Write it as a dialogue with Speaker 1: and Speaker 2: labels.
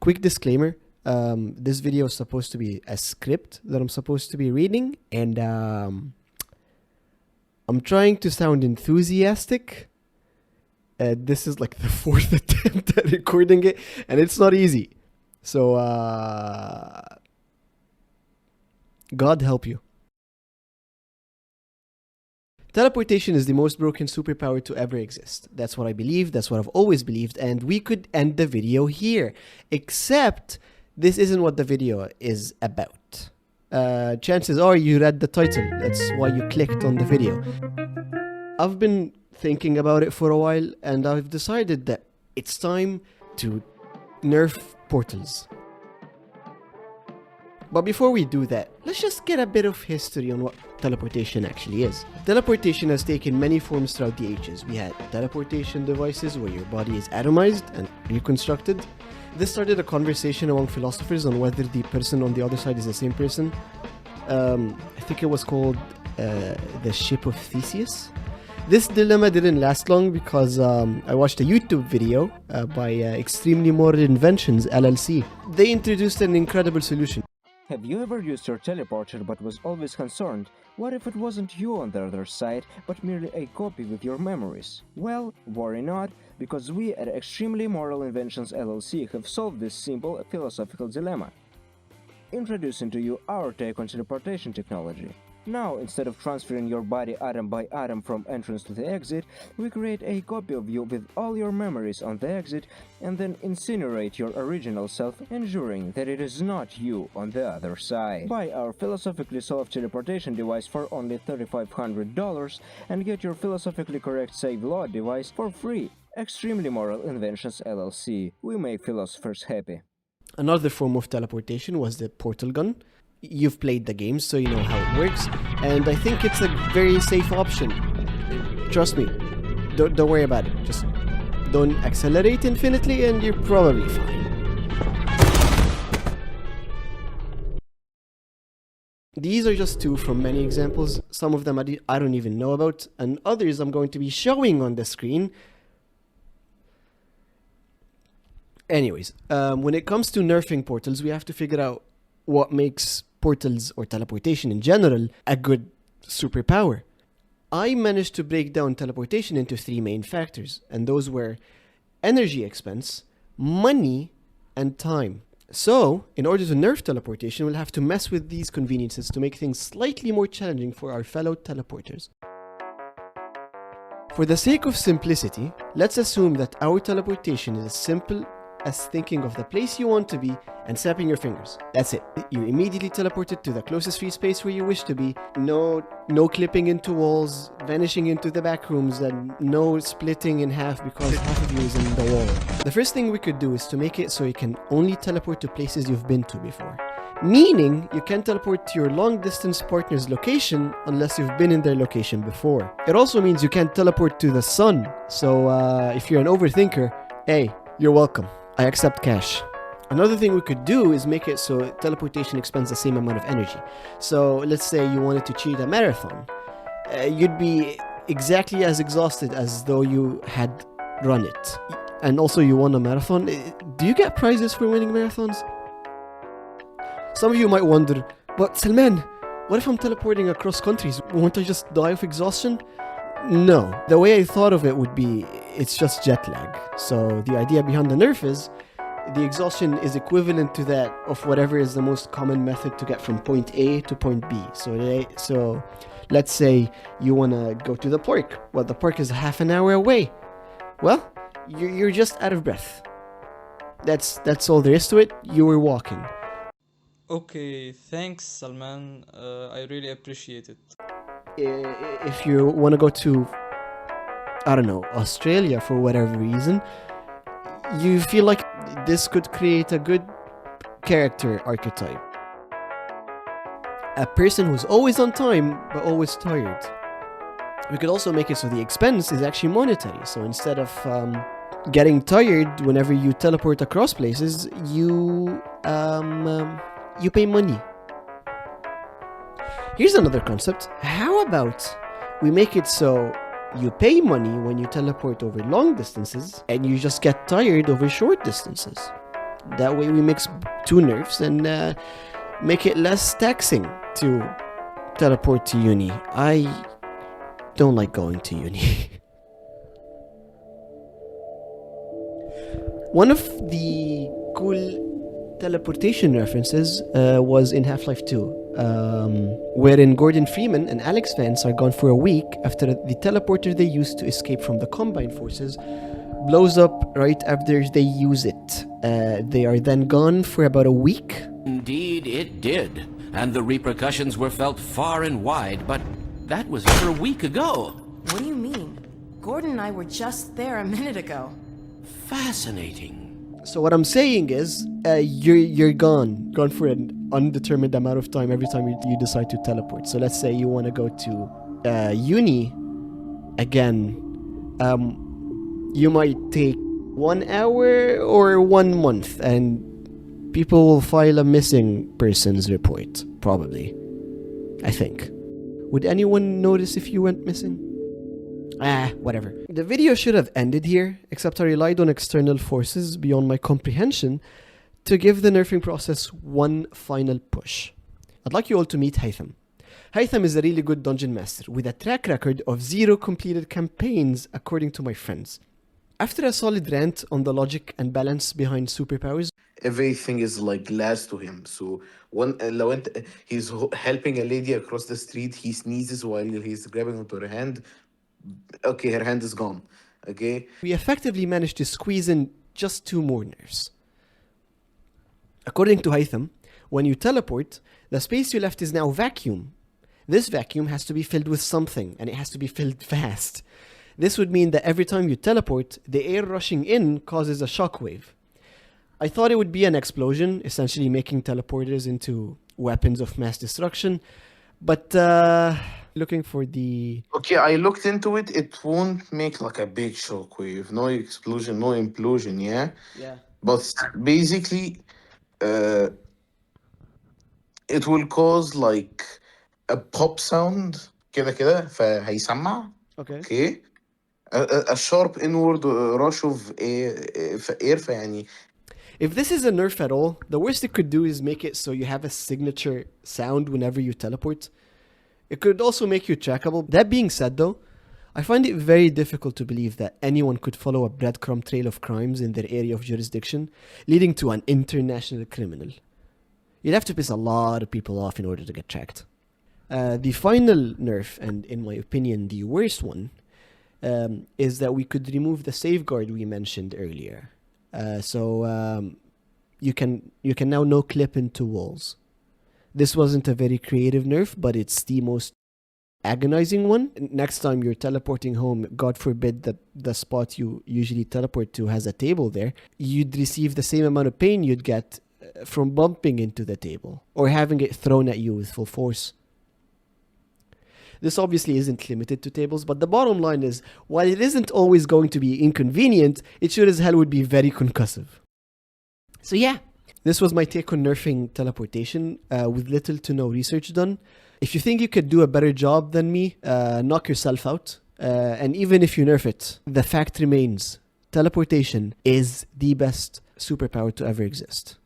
Speaker 1: quick disclaimer. This video is supposed to be a script that I'm supposed to be reading, and I'm trying to sound enthusiastic. This is like the fourth attempt at recording it, and it's not easy. So, God help you. Teleportation is the most broken superpower to ever exist. That's what I believe, that's what I've always believed, and we could end the video here. Except, this isn't what the video is about. Chances are you read the title, that's why you clicked on the video. I've been thinking about it for a while, and I've decided that it's time to nerf portals. But before we do that, let's just get a bit of history on what teleportation actually is. Teleportation has taken many forms throughout the ages. We had teleportation devices where your body is atomized and reconstructed. This started a conversation among philosophers on whether the person on the other side is the same person. I think it was called the Ship of Theseus. This dilemma didn't last long because I watched a YouTube video by Extremely Moral Inventions LLC. They introduced an incredible solution.
Speaker 2: Have you ever used your teleporter but was always concerned, what if it wasn't you on the other side, but merely a copy with your memories? Well, worry not, because we at Extremely Moral Inventions LLC have solved this simple philosophical dilemma. Introducing to you our take on teleportation technology. Now, instead of transferring your body atom by atom from entrance to the exit, we create a copy of you with all your memories on the exit and then incinerate your original self, ensuring that it is not you on the other side. Buy our philosophically solved teleportation device for only $3,500 and get your philosophically correct save law device for free. Extremely Moral Inventions LLC. We make philosophers happy.
Speaker 1: Another form of teleportation was the portal gun. You've played the game, so you know how it works, and I think it's a very safe option. Trust me, don't worry about it. Just don't accelerate infinitely and you're probably fine. These are just two from many examples. Some of them I don't even know about, and others I'm going to be showing on the screen. Anyways, when it comes to nerfing portals, we have to figure out what makes portals or teleportation in general a good superpower. I managed to break down teleportation into three main factors, and those were energy expense, money, and time. So, in order to nerf teleportation, we'll have to mess with these conveniences to make things slightly more challenging for our fellow teleporters. For the sake of simplicity, let's assume that our teleportation is as simple as thinking of the place you want to be and snapping your fingers. That's it. You immediately teleported to the closest free space where you wish to be. No clipping into walls, vanishing into the back rooms, and no splitting in half because half of you is in the wall. The first thing we could do is to make it so you can only teleport to places you've been to before. Meaning, you can't teleport to your long-distance partner's location unless you've been in their location before. It also means you can't teleport to the sun. So, if you're an overthinker, hey, you're welcome. I accept cash. Another thing we could do is make it so teleportation expends the same amount of energy. So let's say you wanted to cheat a marathon. You'd be exactly as exhausted as though you had run it. And also you won a marathon. Do you get prizes for winning marathons? Some of you might wonder, but Salman, what if I'm teleporting across countries? Won't I just die of exhaustion? No, the way I thought of it would be, it's just jet lag. So the idea behind the nerf is, the exhaustion is equivalent to that of whatever is the most common method to get from point A to point B. So let's say you want to go to the park. Well, the park is half an hour away. Well, you're just out of breath. That's all there is to it. You were walking.
Speaker 3: Okay, thanks Salman. I really appreciate it.
Speaker 1: If you want to go to, I don't know, Australia for whatever reason, you feel like this could create a good character archetype. A person who's always on time, but always tired. We could also make it so the expense is actually monetary. So instead of getting tired whenever you teleport across places, you pay money. Here's another concept. How about we make it so you pay money when you teleport over long distances and you just get tired over short distances? That way we mix 2 nerfs and make it less taxing to teleport to uni. I don't like going to uni. One of the cool teleportation references was in Half-Life 2, wherein Gordon Freeman and Alex Vance are gone for a week after the teleporter they used to escape from the Combine forces blows up right after they use it. They are then gone for about a week.
Speaker 4: Indeed, it did. And the repercussions were felt far and wide, but that was over a week ago.
Speaker 5: What do you mean? Gordon and I were just there a minute ago.
Speaker 4: Fascinating.
Speaker 1: So what I'm saying is, you're gone for an undetermined amount of time every time you decide to teleport. So let's say you want to go to uni again. You might take 1 hour or 1 month, and people will file a missing persons report, probably. I think. Would anyone notice if you went missing? Whatever. The video should have ended here, except I relied on external forces beyond my comprehension to give the nerfing process one final push. I'd like you all to meet Haytham. Haytham is a really good dungeon master with a track record of 0 completed campaigns, according to my friends. After a solid rant on the logic and balance behind superpowers,
Speaker 6: everything is like glass to him. So لو انت he's helping a lady across the street, he sneezes while he's grabbing onto her hand. Okay, her hand is gone. Okay.
Speaker 1: we effectively managed to squeeze in just 2 more nerfs. According to Haytham, when you teleport, the space you left is now vacuum. This vacuum has to be filled with something, and it has to be filled fast. This would mean that every time you teleport, the air rushing in causes a shockwave. I thought it would be an explosion, essentially making teleporters into weapons of mass destruction, but looking for the...
Speaker 6: Okay, I looked into it. It won't make like a big shockwave. No explosion, no implosion, yeah?
Speaker 1: Yeah.
Speaker 6: But basically, it will cause like a pop sound كده فهيسمع.
Speaker 1: Okay.
Speaker 6: Okay. A sharp inward rush of air فيعني.
Speaker 1: If this is a nerf at all, the worst it could do is make it so you have a signature sound whenever you teleport. It could also make you trackable. That being said though, I find it very difficult to believe that anyone could follow a breadcrumb trail of crimes in their area of jurisdiction, leading to an international criminal. You'd have to piss a lot of people off in order to get tracked. The final nerf, and in my opinion the worst one, is that we could remove the safeguard we mentioned earlier. You can now no clip into walls. This wasn't a very creative nerf, but it's the most agonizing one. Next time you're teleporting home, God forbid that the spot you usually teleport to has a table there, you'd receive the same amount of pain you'd get from bumping into the table or having it thrown at you with full force. This obviously isn't limited to tables, but the bottom line is, while it isn't always going to be inconvenient, it sure as hell would be very concussive. So yeah, this was my take on nerfing teleportation with little to no research done. If you think you could do a better job than me, knock yourself out. And even if you nerf it, the fact remains, teleportation is the best superpower to ever exist.